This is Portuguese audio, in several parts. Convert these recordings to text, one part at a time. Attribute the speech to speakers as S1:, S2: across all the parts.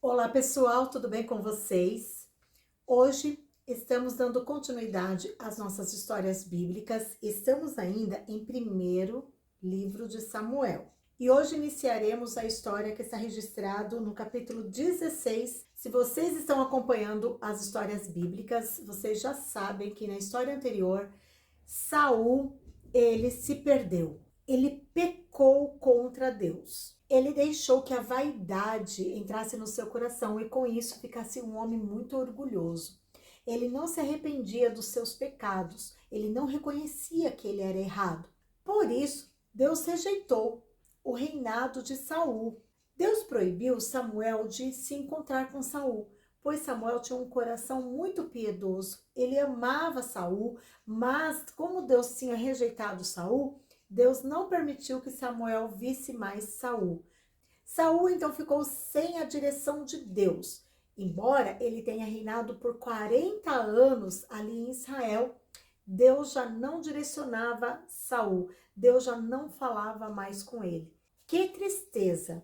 S1: Olá pessoal, tudo bem com vocês? Hoje estamos dando continuidade às nossas histórias bíblicas. Estamos ainda em primeiro livro de Samuel. E hoje iniciaremos a história que está registrado no capítulo 16. Se vocês estão acompanhando as histórias bíblicas, vocês já sabem que na história anterior, Saul, ele se perdeu. Ele pecou contra Deus. Ele deixou que a vaidade entrasse no seu coração e com isso ficasse um homem muito orgulhoso. Ele não se arrependia dos seus pecados, ele não reconhecia que ele era errado. Por isso, Deus rejeitou o reinado de Saul. Deus proibiu Samuel de se encontrar com Saul, pois Samuel tinha um coração muito piedoso. Ele amava Saul, mas como Deus tinha rejeitado Saul, Deus não permitiu que Samuel visse mais Saul. Saul então ficou sem a direção de Deus. Embora ele tenha reinado por 40 anos ali em Israel, Deus já não direcionava Saul, Deus já não falava mais com ele. Que tristeza!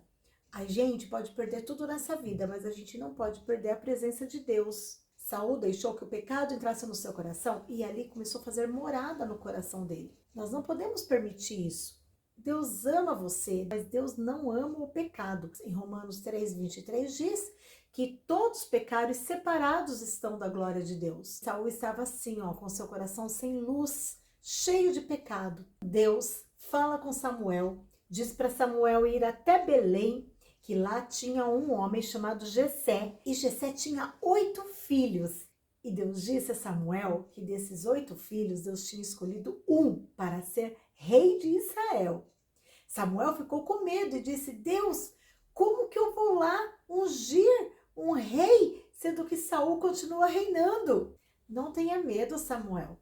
S1: A gente pode perder tudo nessa vida, mas a gente não pode perder a presença de Deus. Saul deixou que o pecado entrasse no seu coração e ali começou a fazer morada no coração dele. Nós não podemos permitir isso. Deus ama você, mas Deus não ama o pecado. Em Romanos 3:23 diz que todos pecaram e separados estão da glória de Deus. Saul estava assim, com seu coração sem luz, cheio de pecado. Deus fala com Samuel, diz para Samuel ir até Belém, que lá tinha um homem chamado Jessé, e Jessé tinha 8 filhos. E Deus disse a Samuel que desses 8 filhos, Deus tinha escolhido um para ser rei de Israel. Samuel ficou com medo e disse: Deus, como que eu vou lá ungir um rei, sendo que Saul continua reinando? Não tenha medo, Samuel.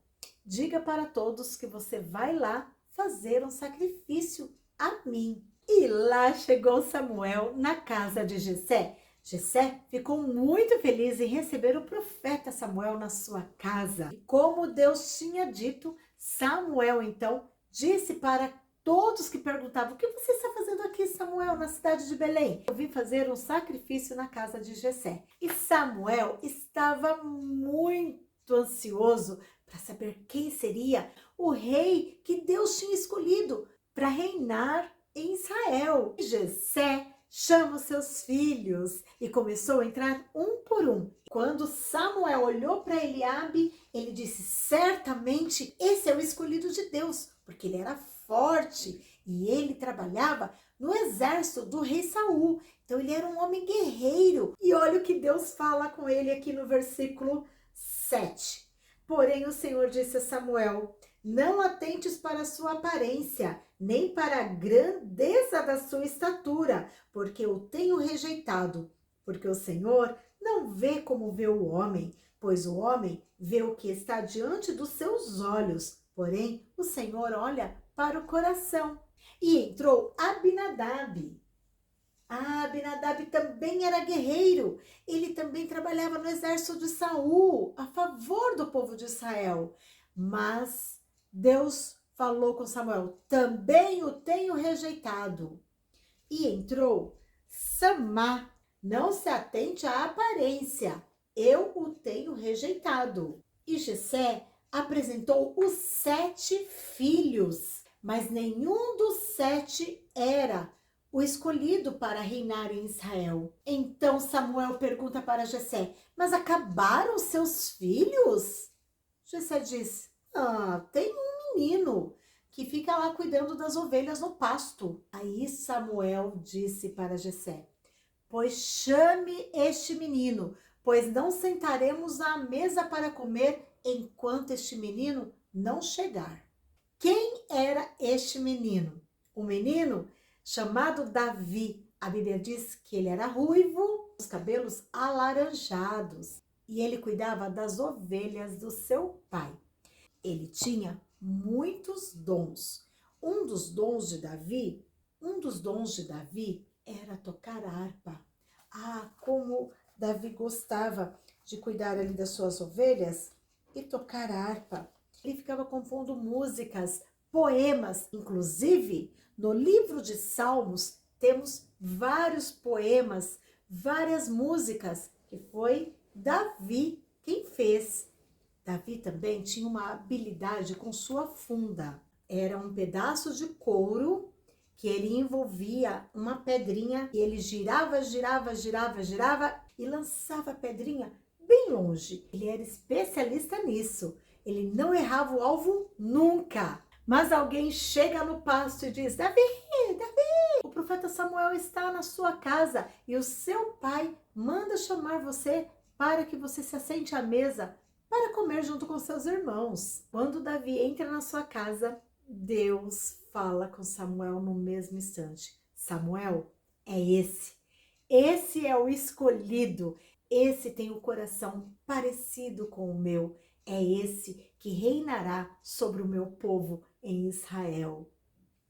S1: Diga para todos que você vai lá fazer um sacrifício a mim. E lá chegou Samuel na casa de Jessé. Jessé ficou muito feliz em receber o profeta Samuel na sua casa. E como Deus tinha dito, Samuel então disse para todos que perguntavam: o que você está fazendo aqui, Samuel, na cidade de Belém? Eu vim fazer um sacrifício na casa de Jessé. E Samuel estava muito ansioso para saber quem seria o rei que Deus tinha escolhido para reinar em Israel. E Jessé chama os seus filhos e começou a entrar um por um. Quando Samuel olhou para Eliabe, ele disse: certamente esse é o escolhido de Deus, porque ele era forte e ele trabalhava no exército do rei Saul. Então ele era um homem guerreiro. E olha o que Deus fala com ele aqui no versículo 7. Porém o Senhor disse a Samuel: não atentes para a sua aparência, nem para a grandeza da sua estatura, porque eu tenho rejeitado. Porque o Senhor não vê como vê o homem, pois o homem vê o que está diante dos seus olhos, porém o Senhor olha para o coração. E entrou Abinadab. Abinadab também era guerreiro. Ele também trabalhava no exército de Saul, a favor do povo de Israel. Mas Deus falou com Samuel: também o tenho rejeitado. E entrou Samá. Não se atente à aparência, eu o tenho rejeitado. E Jessé apresentou os 7 filhos, mas nenhum dos 7 era o escolhido para reinar em Israel. Então Samuel pergunta para Jessé: mas acabaram os seus filhos? Jessé diz: tem um menino que fica lá cuidando das ovelhas no pasto. Aí Samuel disse para Jessé: pois chame este menino, pois não sentaremos à mesa para comer enquanto este menino não chegar. Quem era este menino? O menino chamado Davi. A Bíblia diz que ele era ruivo, os cabelos alaranjados, e ele cuidava das ovelhas do seu pai. Ele tinha muitos dons. Um dos dons de Davi era tocar harpa. Como Davi gostava de cuidar ali das suas ovelhas e tocar harpa. Ele ficava compondo músicas, poemas. Inclusive, no livro de Salmos, temos vários poemas, várias músicas, que foi Davi quem fez. Davi também tinha uma habilidade com sua funda. Era um pedaço de couro que ele envolvia uma pedrinha e ele girava, girava, girava, girava e lançava a pedrinha bem longe. Ele era especialista nisso. Ele não errava o alvo nunca. Mas alguém chega no pasto e diz: Davi, Davi, o profeta Samuel está na sua casa e o seu pai manda chamar você para que você se assente à mesa para comer junto com seus irmãos. Quando Davi entra na sua casa, Deus fala com Samuel no mesmo instante: Samuel, é esse. Esse é o escolhido. Esse tem o coração parecido com o meu. É esse que reinará sobre o meu povo em Israel.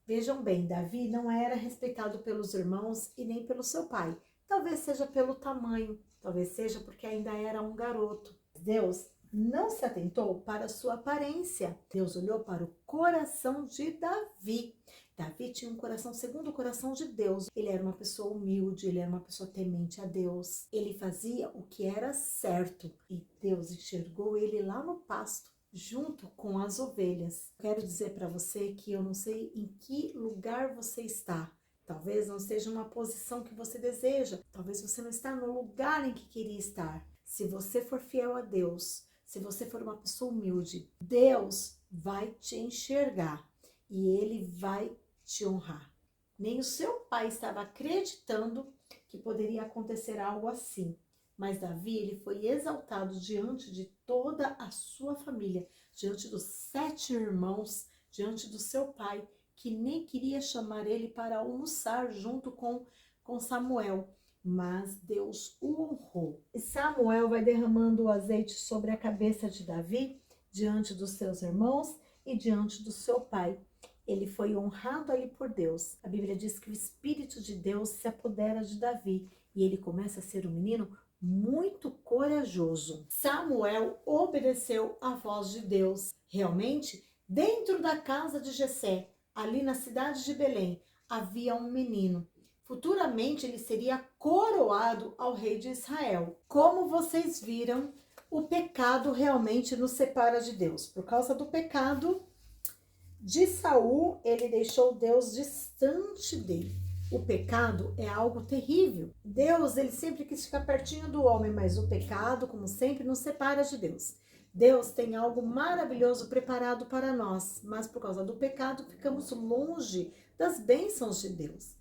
S1: Vejam bem, Davi não era respeitado pelos irmãos e nem pelo seu pai. Talvez seja pelo tamanho, talvez seja porque ainda era um garoto. Deus não se atentou para a sua aparência. Deus olhou para o coração de Davi. Davi tinha um coração segundo o coração de Deus. Ele era uma pessoa humilde, ele era uma pessoa temente a Deus. Ele fazia o que era certo e Deus enxergou ele lá no pasto, junto com as ovelhas. Quero dizer para você que eu não sei em que lugar você está. Talvez não seja uma posição que você deseja. Talvez você não está no lugar em que queria estar. Se você for fiel a Deus, se você for uma pessoa humilde, Deus vai te enxergar e Ele vai te honrar. Nem o seu pai estava acreditando que poderia acontecer algo assim. Mas Davi, ele foi exaltado diante de toda a sua família, diante dos 7 irmãos, diante do seu pai, que nem queria chamar ele para almoçar junto com Samuel. Mas Deus o honrou. E Samuel vai derramando o azeite sobre a cabeça de Davi, diante dos seus irmãos e diante do seu pai. Ele foi honrado ali por Deus. A Bíblia diz que o Espírito de Deus se apodera de Davi e ele começa a ser um menino muito corajoso. Samuel obedeceu à voz de Deus. Realmente, dentro da casa de Jessé, ali na cidade de Belém, havia um menino. Futuramente ele seria coroado ao rei de Israel. Como vocês viram, o pecado realmente nos separa de Deus. Por causa do pecado de Saul, ele deixou Deus distante dele. O pecado é algo terrível. Deus, ele sempre quis ficar pertinho do homem, mas o pecado, como sempre, nos separa de Deus. Deus tem algo maravilhoso preparado para nós, mas por causa do pecado ficamos longe das bênçãos de Deus.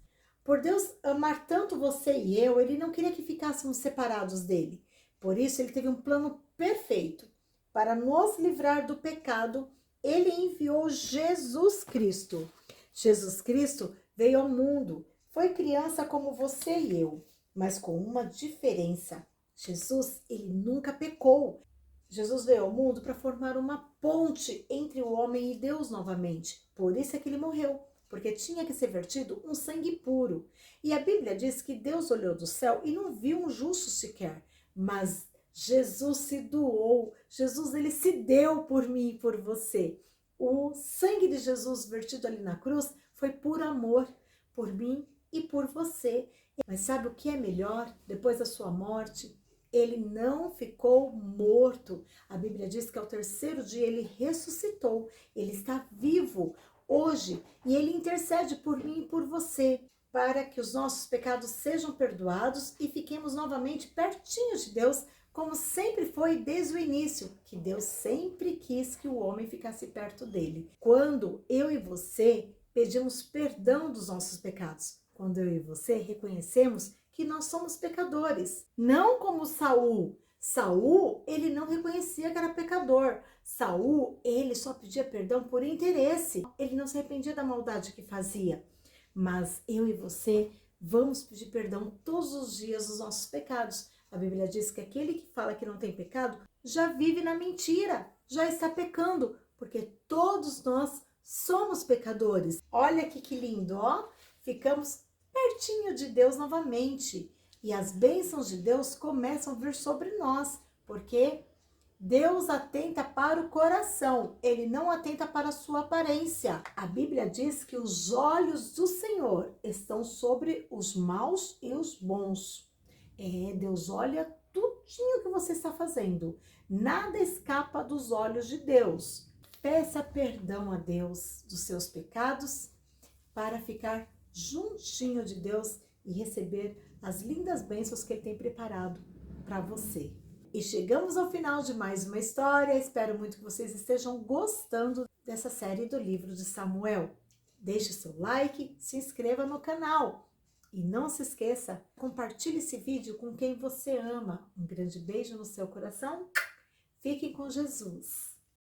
S1: Por Deus amar tanto você e eu, ele não queria que ficássemos separados dele. Por isso, ele teve um plano perfeito. Para nos livrar do pecado, ele enviou Jesus Cristo. Jesus Cristo veio ao mundo. Foi criança como você e eu, mas com uma diferença. Jesus, ele nunca pecou. Jesus veio ao mundo para formar uma ponte entre o homem e Deus novamente. Por isso é que ele morreu, porque tinha que ser vertido um sangue puro. E a Bíblia diz que Deus olhou do céu e não viu um justo sequer, mas Jesus se doou. Jesus, ele se deu por mim e por você. O sangue de Jesus vertido ali na cruz foi por amor, por mim e por você. Mas sabe o que é melhor? Depois da sua morte, ele não ficou morto. A Bíblia diz que ao 3º dia ele ressuscitou. Ele está vivo hoje e ele intercede por mim e por você, para que os nossos pecados sejam perdoados e fiquemos novamente pertinho de Deus, como sempre foi desde o início, que Deus sempre quis que o homem ficasse perto dele. Quando eu e você pedimos perdão dos nossos pecados, quando eu e você reconhecemos que nós somos pecadores, não como Saul. Saul, ele não reconhecia que era pecador. Saul, ele só pedia perdão por interesse. Ele não se arrependia da maldade que fazia. Mas eu e você vamos pedir perdão todos os dias dos nossos pecados. A Bíblia diz que aquele que fala que não tem pecado já vive na mentira, já está pecando, porque todos nós somos pecadores. Olha aqui que lindo, ó. Ficamos pertinho de Deus novamente. E as bênçãos de Deus começam a vir sobre nós, porque Deus atenta para o coração, ele não atenta para a sua aparência. A Bíblia diz que os olhos do Senhor estão sobre os maus e os bons. Deus olha tudinho que você está fazendo. Nada escapa dos olhos de Deus. Peça perdão a Deus dos seus pecados para ficar juntinho de Deus e receber as lindas bênçãos que Ele tem preparado para você. E chegamos ao final de mais uma história. Espero muito que vocês estejam gostando dessa série do livro de Samuel. Deixe seu like, se inscreva no canal. E não se esqueça, compartilhe esse vídeo com quem você ama. Um grande beijo no seu coração. Fiquem com Jesus.